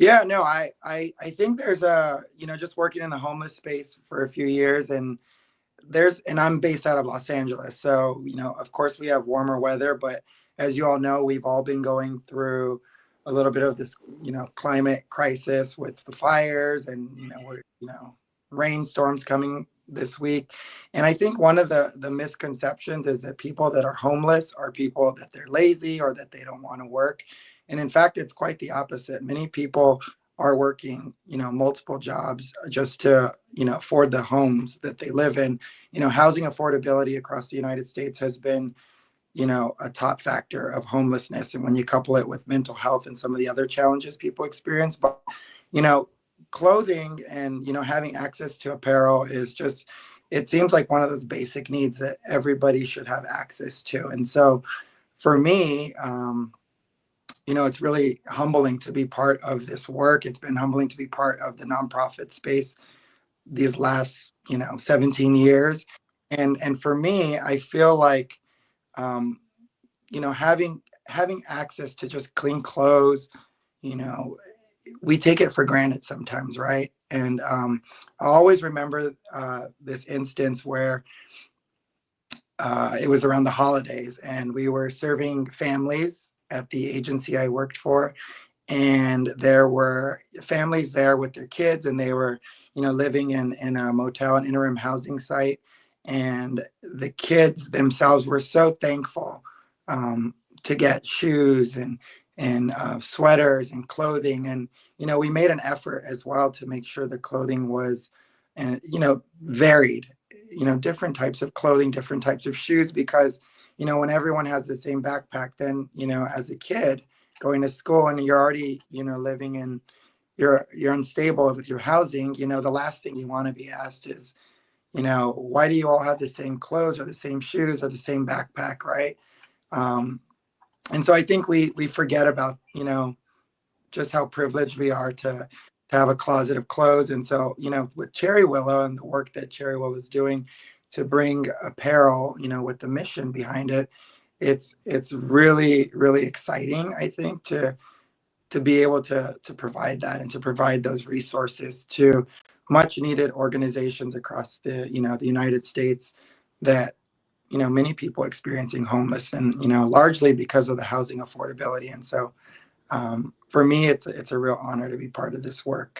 Yeah, no, I think there's a, just working in the homeless space for a few years, and I'm based out of Los Angeles. So, of course we have warmer weather, but as you all know, we've all been going through a little bit of this, climate crisis with the fires and, rainstorms coming this week. And I think one of the misconceptions is that people that are homeless are people that they're lazy or that they don't want to work. And in fact, it's quite the opposite. Many people are working, multiple jobs just to, afford the homes that they live in. Housing affordability across the United States has been, a top factor of homelessness. And when you couple it with mental health and some of the other challenges people experience, but, you know, clothing and, having access to apparel is just, it seems like one of those basic needs that everybody should have access to. And so for me, it's really humbling to be part of this work. It's been humbling to be part of the nonprofit space these last 17 years. And for me, I feel like um, having access to just clean clothes, you know we take it for granted sometimes, right? And I always remember this instance where it was around the holidays and we were serving families at the agency I worked for, and there were families there with their kids, and they were living in a motel, an interim housing site. And the kids themselves were so thankful to get shoes and sweaters and clothing. And we made an effort as well to make sure the clothing was varied, different types of clothing, different types of shoes, because when everyone has the same backpack, then as a kid going to school and you're already living in, you're unstable with your housing, the last thing you want to be asked is, why do you all have the same clothes or the same shoes or the same backpack, right? And so I think we forget about just how privileged we are to have a closet of clothes. And so with Cherry Willow and the work that Cherry Willow is doing to bring apparel, with the mission behind it, it's really really exciting, I think, to be able to provide that and to provide those resources to much needed organizations across the United States that many people experiencing homeless, and largely because of the housing affordability. And so for me, it's a real honor to be part of this work.